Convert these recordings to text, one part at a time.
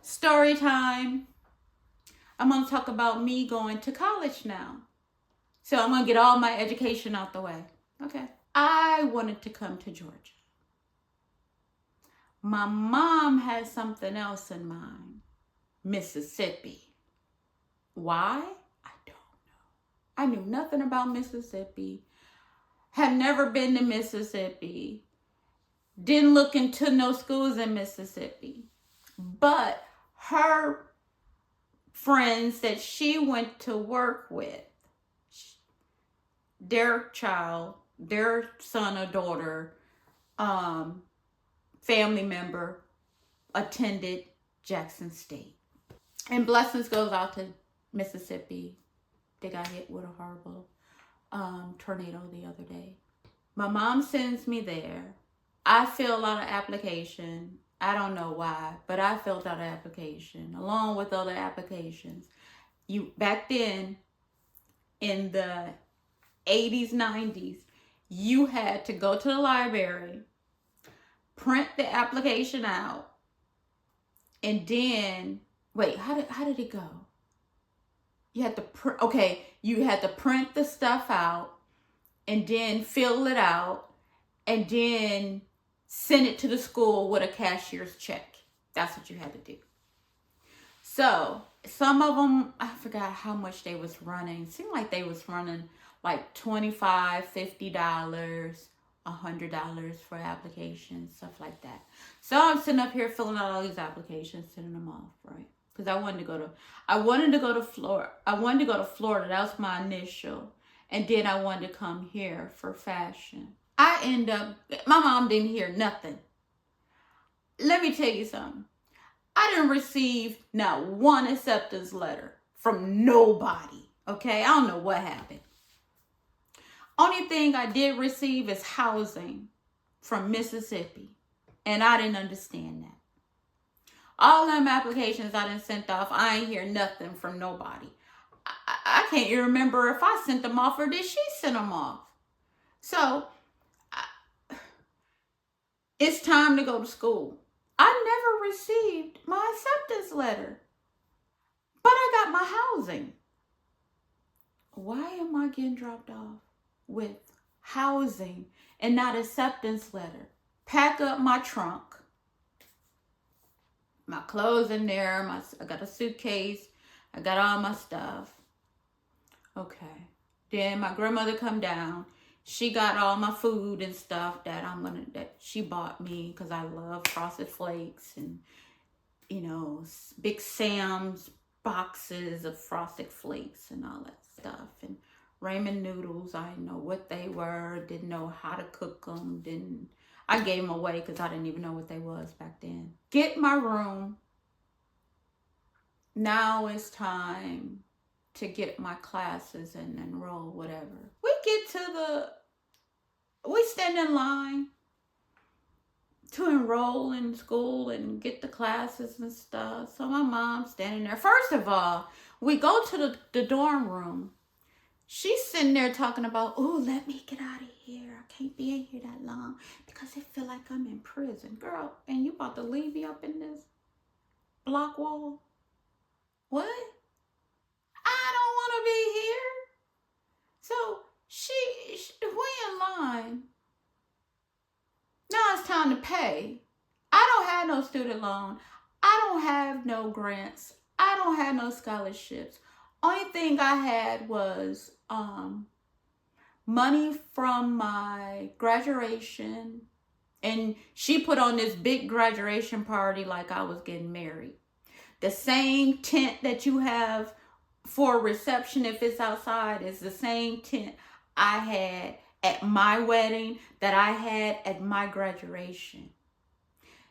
Story time. I'm going to talk about me going to college now. So I'm going to get all my education out the way. Okay. I wanted to come to Georgia. My mom had something else in mind. Mississippi. Why? I don't know. I knew nothing about Mississippi. Had never been to Mississippi. Didn't look into no schools in Mississippi. But her friends that she went to work with, their child, their son or daughter, family member attended Jackson State. And blessings goes out to Mississippi. They got hit with a horrible tornado the other day. My mom sends me there. I fill out an application. I don't know why, but I filled out an application along with other applications. Back then, in the 80s, 90s, you had to go to the library, print the application out, and then how did it go? You had to you had to print the stuff out and then fill it out and then send it to the school with a cashier's check. That's what you had to do. So some of them, I forgot how much they was running. It seemed like they was running like $25, $50, $100 for applications, stuff like that. So I'm sitting up here filling out all these applications, sending them off, right? Because I wanted to go to Florida. That was my initial. And then I wanted to come here for fashion. My mom didn't hear nothing. Let me tell you something. I didn't receive not one acceptance letter from nobody. Okay? I don't know what happened. Only thing I did receive is housing from Mississippi. And I didn't understand that. All them applications I done sent off, I ain't hear nothing from nobody. I can't even remember if I sent them off or did she send them off. So, it's time to go to school. I never received my acceptance letter. But I got my housing. Why am I getting dropped off with housing and not acceptance letter? Pack up my trunk. My clothes in there. I got a suitcase. I got all my stuff. Okay. Then my grandmother come down. She got all my food and stuff that she bought me because I love Frosted Flakes and, Big Sam's boxes of Frosted Flakes and all that stuff. And ramen noodles, I didn't know what they were, didn't know how to cook them, I gave them away because I didn't even know what they was back then. Get my room. Now it's time to get my classes and enroll, whatever. We stand in line to enroll in school and get the classes and stuff. So my mom's standing there. First of all, we go to the dorm room. She's sitting there talking about, oh, let me get out of here. I can't be in here that long because I feel like I'm in prison. Girl, and you about to leave me up in this block wall? What? I don't want to be here. So we in line. Now it's time to pay. I don't have no student loan. I don't have no grants. I don't have no scholarships. Only thing I had was money from my graduation. And she put on this big graduation party like I was getting married. The same tent that you have for a reception if it's outside is the same tent I had at my wedding that I had at my graduation.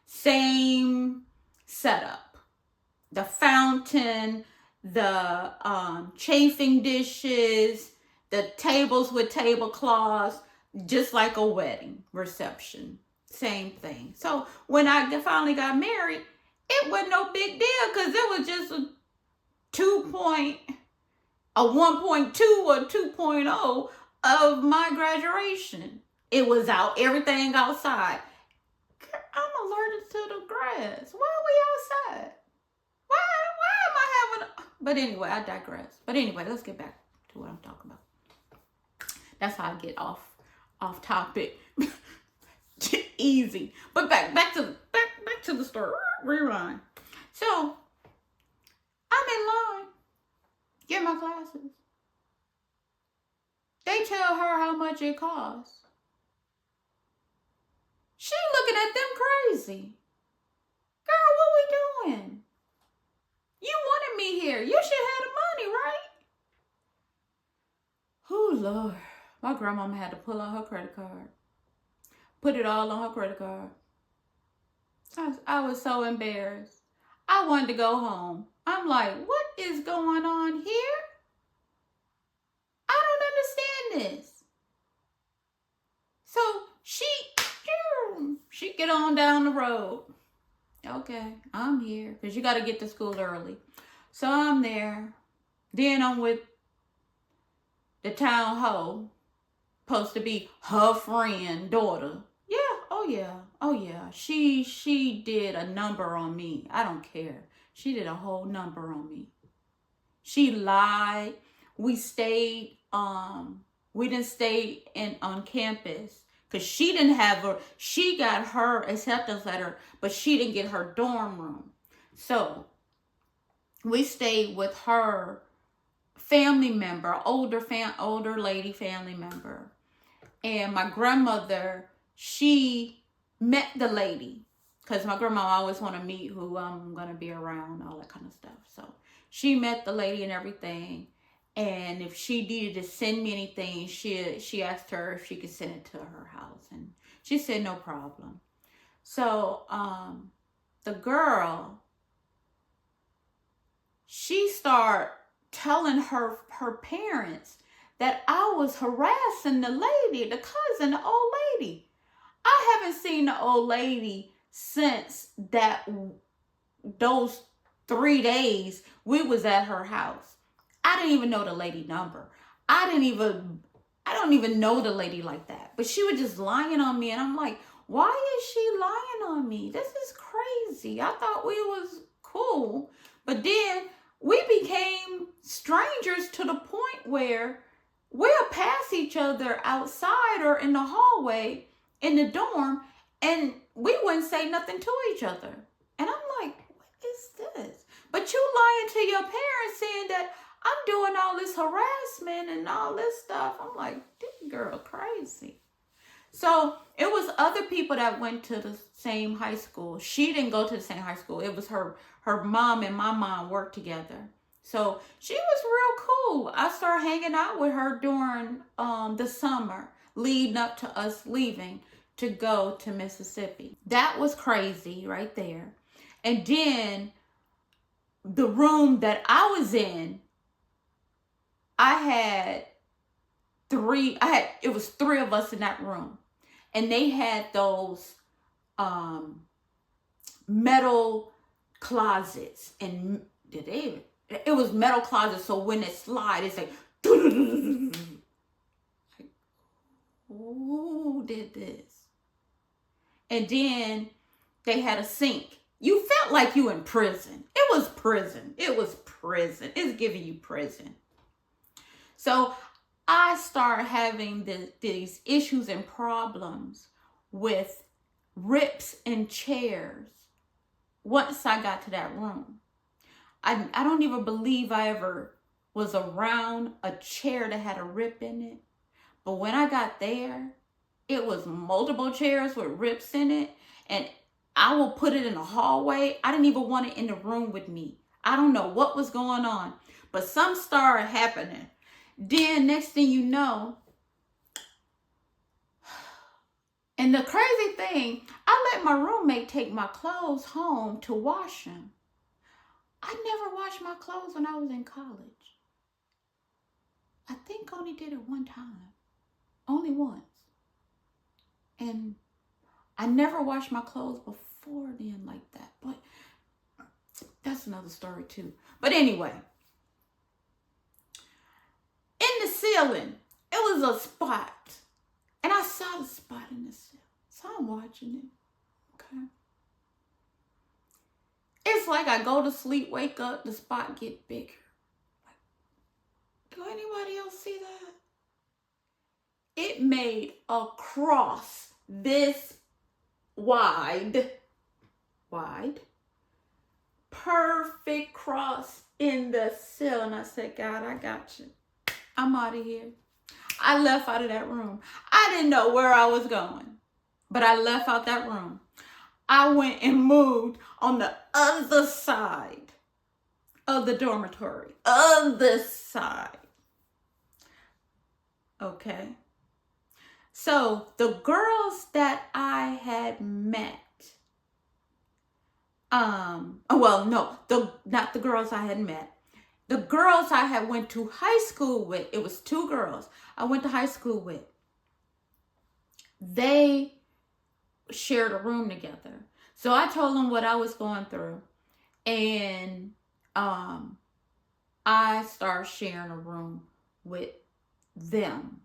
Same setup. The fountain, the chafing dishes, the tables with tablecloths, just like a wedding reception. Same thing. So when I finally got married, it wasn't no big deal because it was just a 1.2 or 2.0 of my graduation. It was everything outside. I'm allergic to the grass. Why are we outside? But anyway, I digress. But anyway, let's get back to what I'm talking about. That's how I get off topic. Easy. But back to the story. Rewind. So I'm in line, get my classes. They tell her how much it costs. She looking at them crazy. Girl, what we doing? You wanted me here. You should have the money, right? Oh, Lord. My grandmama had to pull out her credit card. Put it all on her credit card. I was so embarrassed. I wanted to go home. I'm like, what is going on here? I don't understand this. So she get on down the road. Okay, I'm here. Because you got to get to school early. So I'm there. Then I'm with the town hoe. Supposed to be her friend, daughter. Yeah, oh yeah. She did a number on me. I don't care. She did a whole number on me. She lied. We didn't stay on campus. Because she didn't have she got her acceptance letter, but she didn't get her dorm room. So we stayed with her family member, older lady family member. And my grandmother, she met the lady. Because my grandma always want to meet who I'm going to be around, all that kind of stuff. So she met the lady and everything. And if she needed to send me anything, she asked her if she could send it to her house. And she said, no problem. So the girl, she started telling her parents that I was harassing the lady, the cousin, the old lady. I haven't seen the old lady since those 3 days we was at her house. I didn't even know the lady number. I don't even know the lady like that. But she was just lying on me, and I'm like, why is she lying on me? This is crazy. I thought we was cool. But then we became strangers to the point where we'll pass each other outside or in the hallway in the dorm, and we wouldn't say nothing to each other. And I'm like, what is this? But you lying to your parents saying that I'm doing all this harassment and all this stuff. I'm like, this girl crazy. So it was other people that went to the same high school. She didn't go to the same high school. It was her mom and my mom worked together. So she was real cool. I started hanging out with her during the summer leading up to us leaving to go to Mississippi. That was crazy right there. And then the room that I was in, it was 3 of us in that room. And they had those metal closets. And it was metal closets, so when it slide, it's like, who did this? And then they had a sink. You felt like you in prison. It was prison. It's giving you prison. So I started having these issues and problems with rips and chairs once I got to that room. I don't even believe I ever was around a chair that had a rip in it. But when I got there, it was multiple chairs with rips in it. And I will put it in the hallway. I didn't even want it in the room with me. I don't know what was going on. But something started happening. Then next thing you know, and the crazy thing, I let my roommate take my clothes home to wash them. I never washed my clothes when I was in college. I think I only did it one time. Only once. And I never washed my clothes before then like that. But that's another story too. But anyway, in the ceiling, it was a spot. And I saw the spot in the ceiling. So I'm watching it. Okay. It's like I go to sleep, wake up, the spot get bigger Do anybody else see that? It made a cross this wide, perfect cross in the ceiling. I said, God, I got you. I'm out of here. I left out of that room. I didn't know where I was going, but I left out that room. I went and moved on the other side of the dormitory. Other side. Okay. So the girls that I had met, well, no, not the girls I had met. The girls I had went to high school with, it was 2 girls I went to high school with. They shared a room together. So I told them what I was going through. And I started sharing a room with them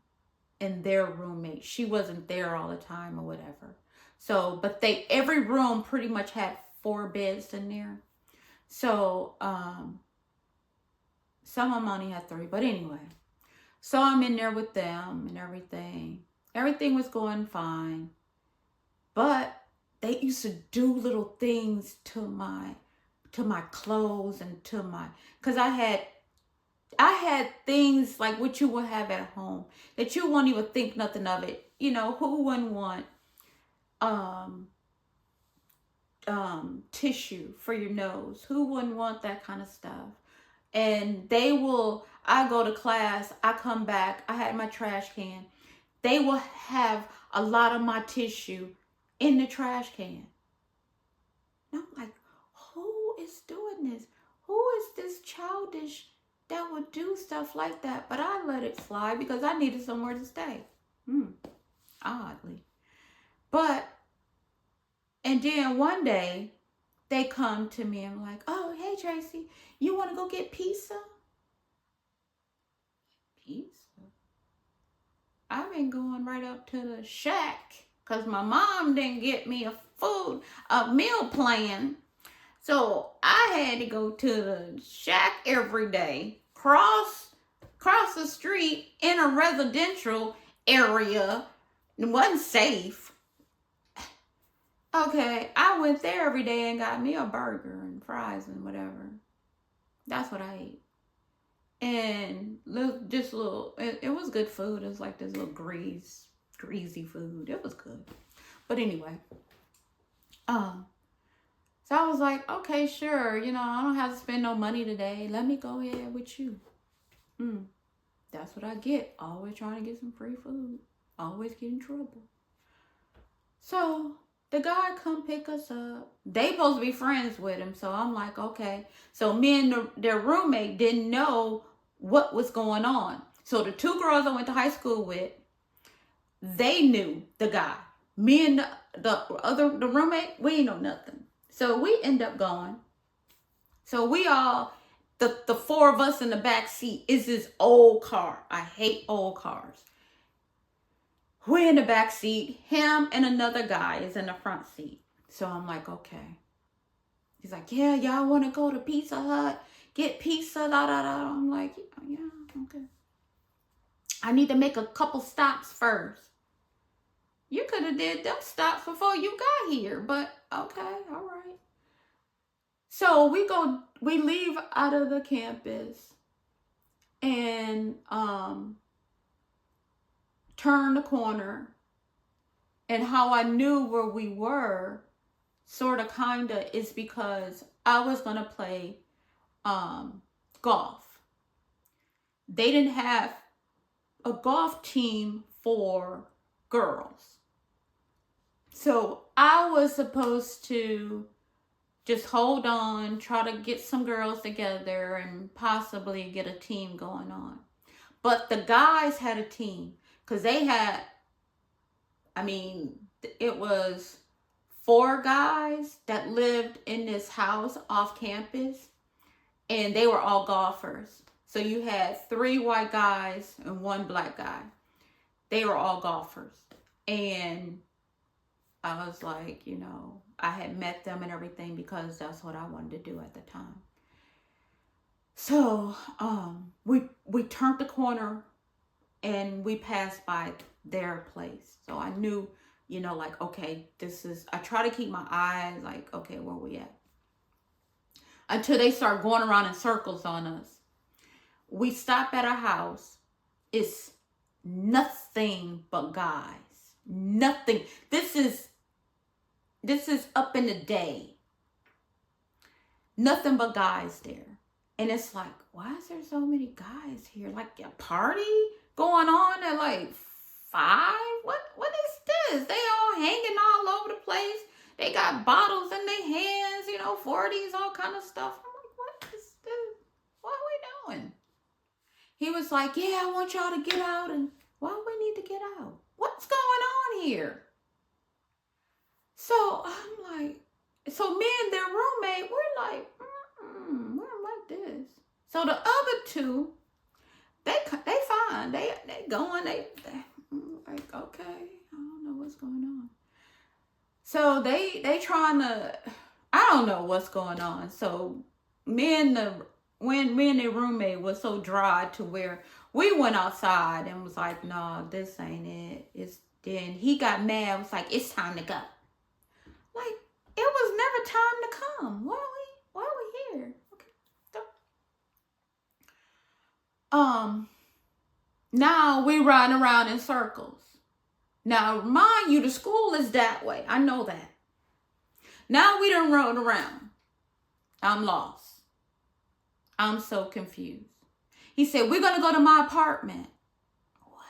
and their roommate. She wasn't there all the time or whatever. So, but every room pretty much had 4 beds in there. So, some of them only had 3, but anyway. So I'm in there with them and everything. Everything was going fine. But they used to do little things to my clothes and to my, because I had things like what you would have at home that you won't even think nothing of it. You know, who wouldn't want tissue for your nose? Who wouldn't want that kind of stuff? And I go to class, I come back, I had my trash can. They will have a lot of my tissue in the trash can. And I'm like, who is doing this? Who is this childish that would do stuff like that? But I let it slide because I needed somewhere to stay. Oddly. And then one day, they come to me and like, oh, hey, Tracy, you want to go get pizza? Pizza? I've been going right up to the shack because my mom didn't get me a meal plan. So I had to go to the shack every day, cross the street in a residential area. It wasn't safe. Okay, I went there every day and got me a burger and fries and whatever. That's what I ate. And it was good food. It was like this little greasy food. It was good. But anyway, so I was like, okay, sure. You know, I don't have to spend no money today. Let me go ahead with you. That's what I get. Always trying to get some free food. Always get in trouble. So the guy come pick us up. They supposed to be friends with him. So I'm like, okay. So me and their roommate didn't know what was going on. So the 2 girls I went to high school with, they knew the guy. Me and the roommate, we ain't know nothing. So we end up going. So we all, the 4 of us in the back seat is this old car. I hate old cars. We're in the back seat. Him and another guy is in the front seat. So I'm like, okay. He's like, yeah, y'all want to go to Pizza Hut, get pizza, da da da. I'm like, yeah, okay. I need to make a couple stops first. You could have did them stops before you got here, but okay, all right. So we leave out of the campus and turn the corner. And how I knew where we were, sort of, kind of, is because I was going to play golf. They didn't have a golf team for girls. So I was supposed to just hold on, try to get some girls together and possibly get a team going on. But the guys had a team because they had, it was 4 guys that lived in this house off campus, and they were all golfers. So you had 3 white guys and 1 black guy. They were all golfers. And I was like, you know, I had met them and everything because that's what I wanted to do at the time. So we turned the corner and we passed by their place. So I knew, like, okay, I try to keep my eyes like, okay, where we at? Until they start going around in circles on us. We stop at a house. It's nothing but guys. Nothing. This is up in the day. Nothing but guys there. And it's like, why is there so many guys here? Like a party going on at like 5? What is this? They all hanging all over the place. They got bottles in their hands, 40s, all kind of stuff. I'm like, what is this? What are we doing? He was like, yeah, I want y'all to get out. And why do we need to get out? What's going on here? So I'm like, so me and their roommate, we're like, we're like this. So the other two, they fine. They going. They like, okay, I don't know what's going on. So they trying to, I don't know what's going on. So me and their roommate was so dry to where we went outside and was like, no, this ain't it. Then he got mad. Was like, it's time to go. Like, it was never time to come. Why are we here? Okay. So, now we riding around in circles. Now, mind you, the school is that way. I know that. Now we done rode around. I'm lost. I'm so confused. He said, we're going to go to my apartment. What?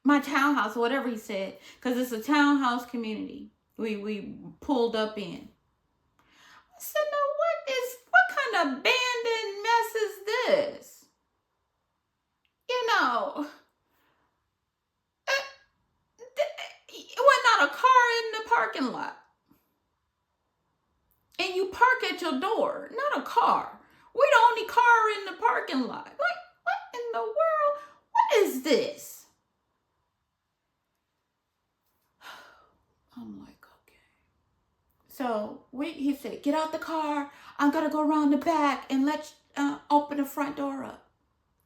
My townhouse, whatever he said. Because it's a townhouse community. We pulled up in. I said, no, what kind of abandoned mess is this? It was not a car in the parking lot. And you park at your door, not a car. We the only car in the parking lot. Like, what in the world? What is this? I'm like, okay. So he said, get out the car. I'm going to go around the back and open the front door up.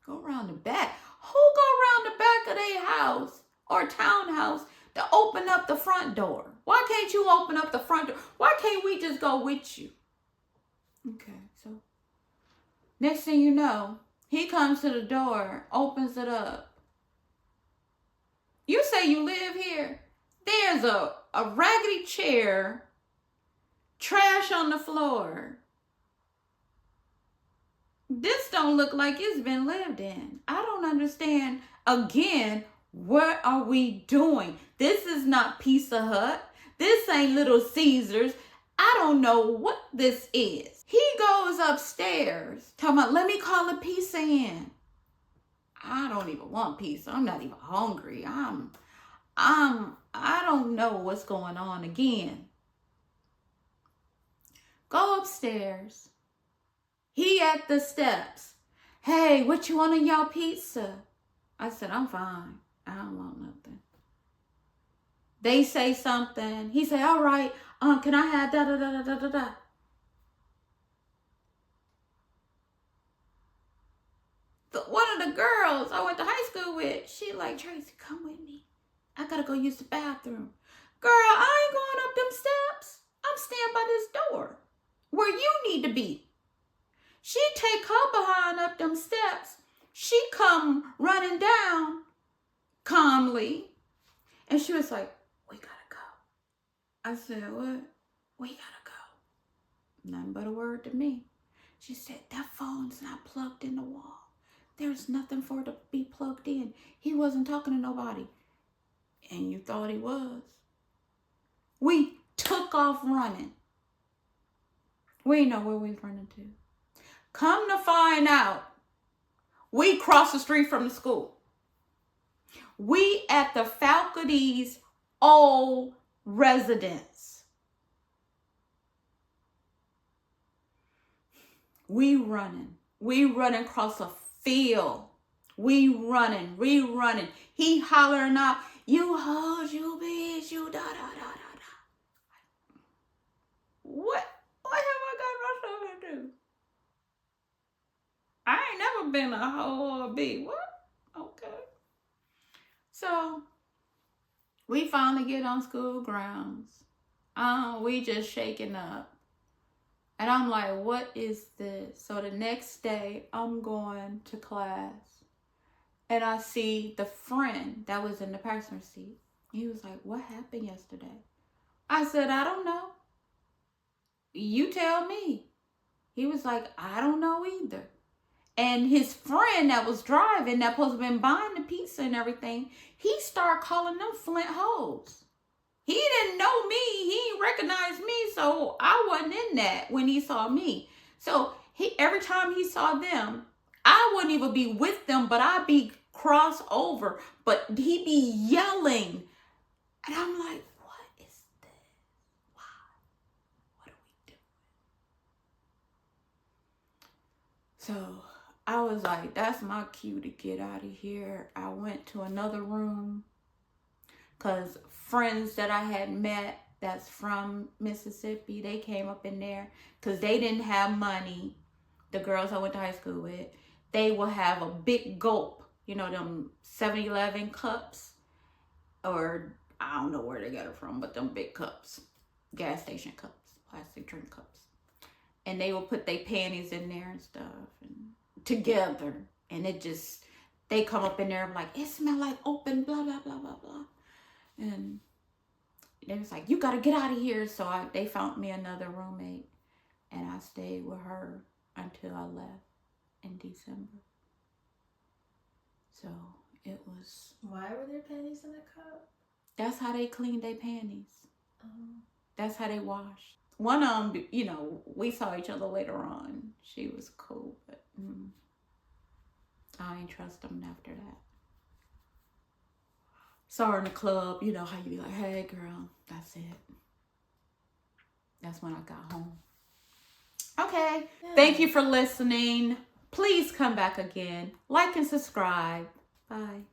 Go around the back? Who go around the back of their house or townhouse to open up the front door? Why can't you open up the front door? Why can't we just go with you? Okay, so next thing you know, he comes to the door, opens it up. You say you live here. There's a raggedy chair, trash on the floor. This don't look like it's been lived in. I don't understand. Again, what are we doing? This is not Pizza Hut. This ain't Little Caesars. I don't know what this is. He goes upstairs, talking about, let me call a pizza in. I don't even want pizza. I'm not even hungry. I don't know what's going on again. Go upstairs. He at the steps. Hey, what you want on y'all pizza? I said, I'm fine. I don't want nothing. They say something. He say, all right, can I have da da da da da da? One of the girls I went to high school with, she like, Tracy, come with me. I gotta go use the bathroom. Girl, I ain't going up them steps. I'm standing by this door where you need to be. She take her behind up them steps. She come running down calmly. And she was like, we gotta go. I said, what? We gotta go. Nothing but a word to me. She said, that phone's not plugged in the wall. There's nothing for it to be plugged in. He wasn't talking to nobody. And you thought he was. We took off running. We didn't know where we was running to. Come to find out, we crossed the street from the school. We at the faculty's old residence. We running across a field. We running. He hollering out, you hoes, you bitch, you da da da da da. What have I got rushed over to do? never been a hoe or a bee. What? Okay. So we finally get on school grounds. We just shaking up. And I'm like, what is this? So the next day, I'm going to class. And I see the friend that was in the passenger seat. He was like, what happened yesterday? I said, I don't know. You tell me. He was like, I don't know either. And his friend that was driving, that supposed to have been buying the pizza and everything, he started calling them Flint hoes. He didn't know me. He didn't recognize me. So I wasn't in that when he saw me. So every time he saw them, I wouldn't even be with them, but I'd be crossed over. But he'd be yelling. And I'm like, what is this? Why? What are we doing? So I was like, that's my cue to get out of here. I went to another room because friends that I had met that's from Mississippi, they came up in there because they didn't have money. The girls I went to high school with, they will have a big gulp, you know, them 7-Eleven cups, or I don't know where they got it from, but them big cups, gas station cups, plastic drink cups. And they will put their panties in there and stuff and together. And it just, they come up in there like, it smell like open, blah, blah, blah, blah, blah. And they was like, you got to get out of here. So they found me another roommate. And I stayed with her until I left in December. So it was. Why were there panties in the cup? That's how they cleaned their panties. That's how they washed. One of them, you know, we saw each other later on. She was cool, but I ain't trust them after that. Saw her in the club, you know how you be like, hey girl, that's it. That's when I got home. Okay, thank you for listening. Please come back again. Like and subscribe. Bye.